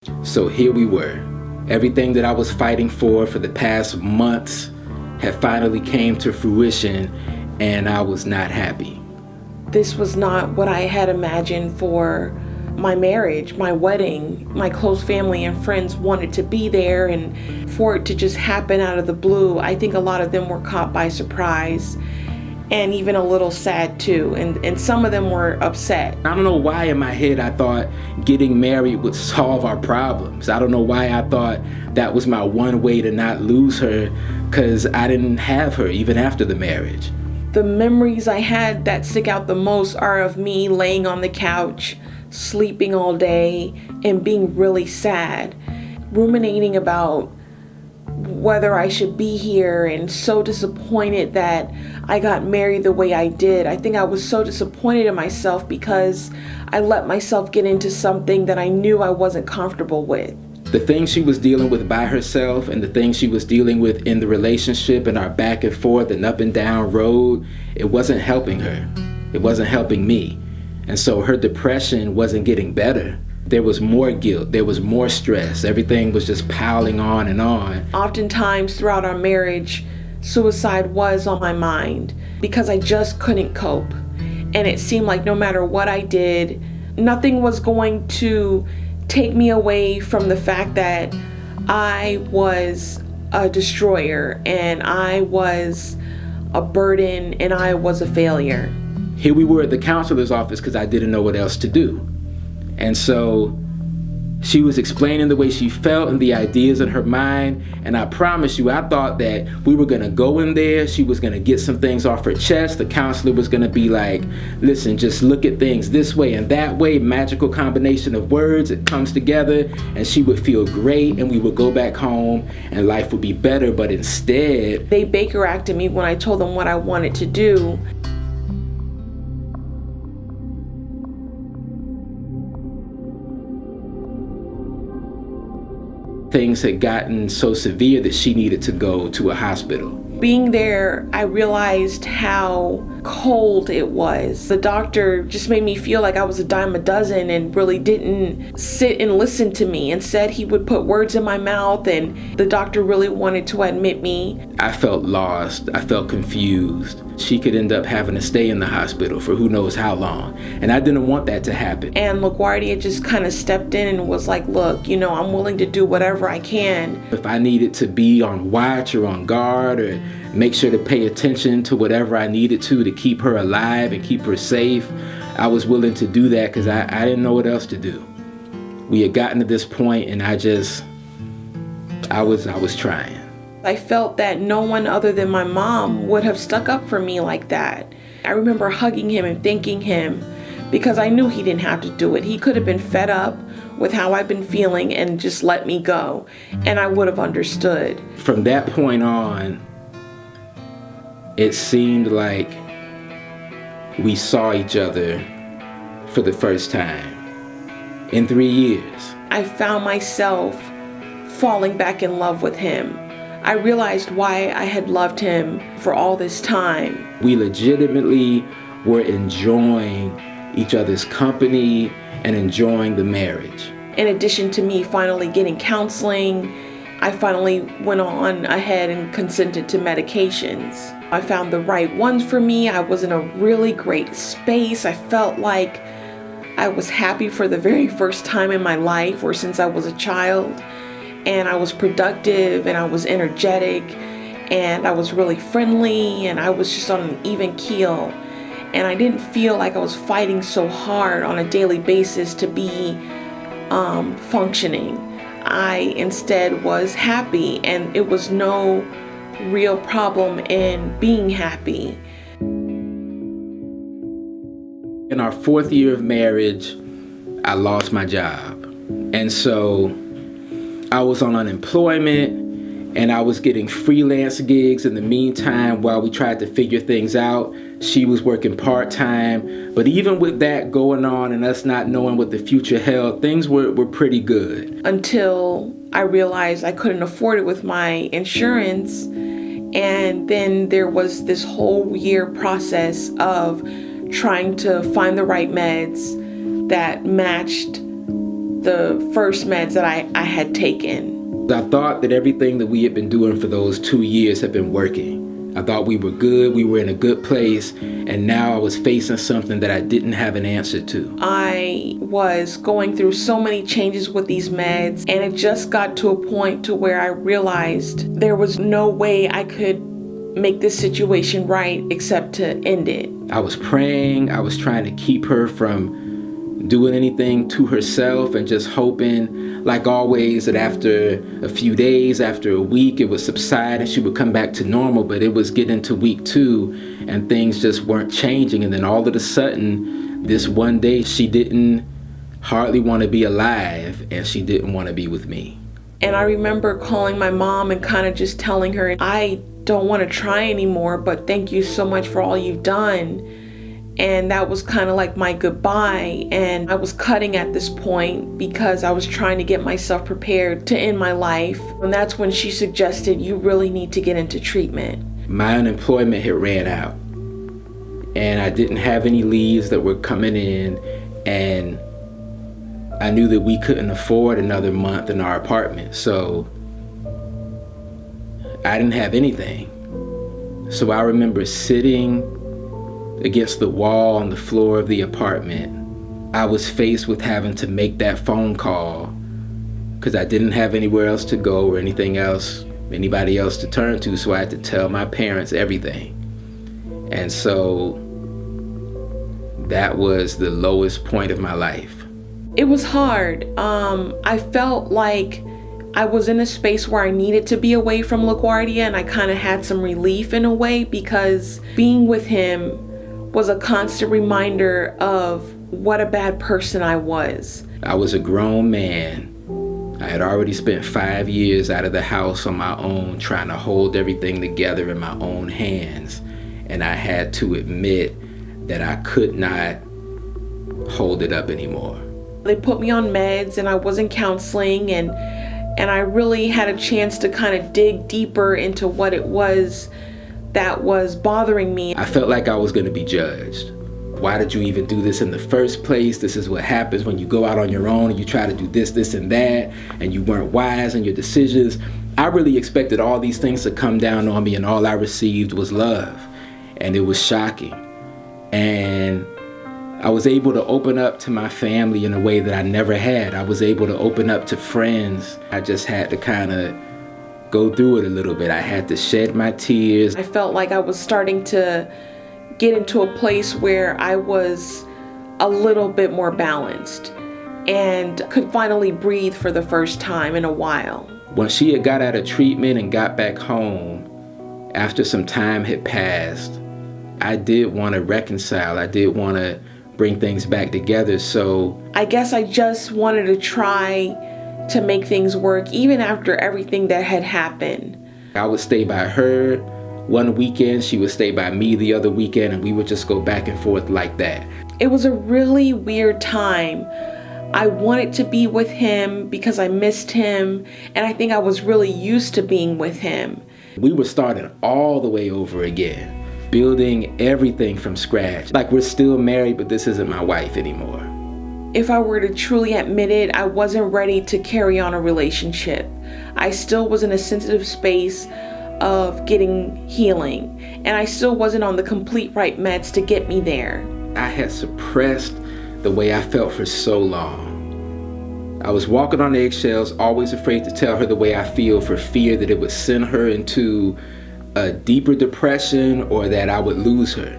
So here we were. Everything that I was fighting for the past months had finally came to fruition, and I was not happy. This was not what I had imagined for my marriage, my wedding. My close family and friends wanted to be there, and for it to just happen out of the blue, I think a lot of them were caught by surprise and even a little sad too. And some of them were upset. I don't know why in my head I thought getting married would solve our problems. I don't know why I thought that was my one way to not lose her, because I didn't have her even after the marriage. The memories I had that stick out the most are of me laying on the couch, sleeping all day, and being really sad, ruminating about whether I should be here, and so disappointed that I got married the way I did. I think I was so disappointed in myself because I let myself get into something that I knew I wasn't comfortable with. The things she was dealing with by herself and the things she was dealing with in the relationship and our back and forth and up and down road, it wasn't helping her. It wasn't helping me. And so her depression wasn't getting better. There was more guilt, there was more stress. Everything was just piling on and on. Oftentimes throughout our marriage, suicide was on my mind because I just couldn't cope. And it seemed like no matter what I did, nothing was going to take me away from the fact that I was a destroyer and I was a burden and I was a failure. Here we were at the counselor's office because I didn't know what else to do. And so she was explaining the way she felt and the ideas in her mind. And I promise you, I thought that we were going to go in there. She was going to get some things off her chest. The counselor was going to be like, listen, just look at things this way and that way. Magical combination of words. It comes together and she would feel great and we would go back home and life would be better. But instead, they Baker acted me when I told them what I wanted to do. Things had gotten so severe that she needed to go to a hospital. Being there, I realized how cold it was. The doctor just made me feel like I was a dime a dozen and really didn't sit and listen to me. Instead, he would put words in my mouth, and the doctor really wanted to admit me. I felt lost. I felt confused. She could end up having to stay in the hospital for who knows how long. And I didn't want that to happen. And LaGuardia just kind of stepped in and was like, look, I'm willing to do whatever I can. If I needed to be on watch or on guard or make sure to pay attention to whatever I needed to keep her alive and keep her safe, I was willing to do that because I didn't know what else to do. We had gotten to this point and I was trying. I felt that no one other than my mom would have stuck up for me like that. I remember hugging him and thanking him because I knew he didn't have to do it. He could have been fed up with how I've been feeling and just let me go, and I would have understood. From that point on, it seemed like we saw each other for the first time in 3 years. I found myself falling back in love with him. I realized why I had loved him for all this time. We legitimately were enjoying each other's company and enjoying the marriage. In addition to me finally getting counseling, I finally went on ahead and consented to medications. I found the right ones for me. I was in a really great space. I felt like I was happy for the very first time in my life or since I was a child. And I was productive and I was energetic and I was really friendly and I was just on an even keel. And I didn't feel like I was fighting so hard on a daily basis to be functioning. I instead was happy and it was no real problem in being happy. In our 4th year of marriage, I lost my job. And so I was on unemployment and I was getting freelance gigs in the meantime while we tried to figure things out. She was working part-time, but even with that going on and us not knowing what the future held, things were pretty good. Until I realized I couldn't afford it with my insurance. And then there was this whole year process of trying to find the right meds that matched the first meds that I had taken. I thought that everything that we had been doing for those 2 years had been working. I thought we were good, we were in a good place, and now I was facing something that I didn't have an answer to. I was going through so many changes with these meds, and it just got to a point to where I realized there was no way I could make this situation right except to end it. I was praying, I was trying to keep her from doing anything to herself and just hoping, like always, that after a few days, after a week, it would subside and she would come back to normal. But it was getting to week 2 and things just weren't changing. And then all of a sudden, this one day, she didn't hardly want to be alive and she didn't want to be with me. And I remember calling my mom and kind of just telling her, I don't want to try anymore, but thank you so much for all you've done. And that was kind of like my goodbye. And I was cutting at this point because I was trying to get myself prepared to end my life. And that's when she suggested, you really need to get into treatment. My unemployment had ran out and I didn't have any leads that were coming in, and I knew that we couldn't afford another month in our apartment. So I didn't have anything. So I remember sitting against the wall on the floor of the apartment. I was faced with having to make that phone call because I didn't have anywhere else to go or anything else, anybody else to turn to, so I had to tell my parents everything. And so that was the lowest point of my life. It was hard. I felt like I was in a space where I needed to be away from LaGuardia, and I kind of had some relief in a way because being with him was a constant reminder of what a bad person I was. I was a grown man. I had already spent 5 years out of the house on my own, trying to hold everything together in my own hands. And I had to admit that I could not hold it up anymore. They put me on meds and I was in counseling, and I really had a chance to kind of dig deeper into what it was that was bothering me. I felt like I was going to be judged. Why did you even do this in the first place? This is what happens when you go out on your own and you try to do this, this, and that, and you weren't wise in your decisions. I really expected all these things to come down on me, and all I received was love. And it was shocking. And I was able to open up to my family in a way that I never had. I was able to open up to friends. I just had to kind of go through it a little bit. I had to shed my tears. I felt like I was starting to get into a place where I was a little bit more balanced and could finally breathe for the first time in a while. When she had got out of treatment and got back home, after some time had passed, I did want to reconcile. I did want to bring things back together. So I guess I just wanted to try to make things work, even after everything that had happened. I would stay by her one weekend, she would stay by me the other weekend, and we would just go back and forth like that. It was a really weird time. I wanted to be with him because I missed him, and I think I was really used to being with him. We were starting all the way over again, building everything from scratch. Like, we're still married, but this isn't my wife anymore. If I were to truly admit it, I wasn't ready to carry on a relationship. I still was in a sensitive space of getting healing, and I still wasn't on the complete right meds to get me there. I had suppressed the way I felt for so long. I was walking on eggshells, always afraid to tell her the way I feel for fear that it would send her into a deeper depression or that I would lose her.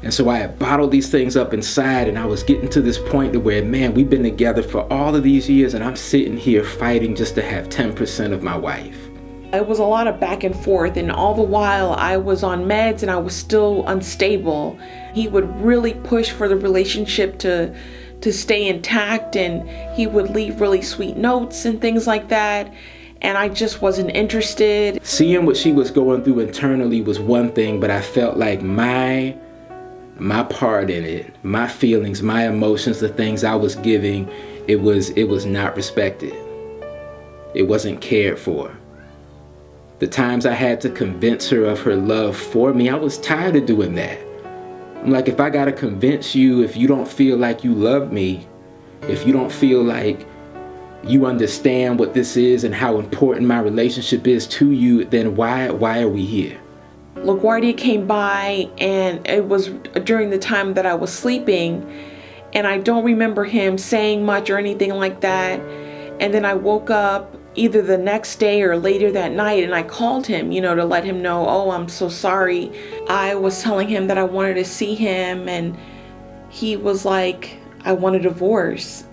And so I had bottled these things up inside, and I was getting to this point to where, man, we've been together for all of these years, and I'm sitting here fighting just to have 10% of my wife. It was a lot of back and forth, and all the while I was on meds and I was still unstable. He would really push for the relationship to stay intact, and he would leave really sweet notes and things like that. And I just wasn't interested. Seeing what she was going through internally was one thing, but I felt like my part in it, my feelings, my emotions, the things I was giving, it was not respected. It wasn't cared for. The times I had to convince her of her love for me, I was tired of doing that. I'm like, if I gotta convince you, if you don't feel like you love me, if you don't feel like you understand what this is and how important my relationship is to you, then why are we here? LaGuardia came by, and it was during the time that I was sleeping, and I don't remember him saying much or anything like that. And then I woke up either the next day or later that night, and I called him, to let him know, oh, I'm so sorry. I was telling him that I wanted to see him, and he was like, I want a divorce.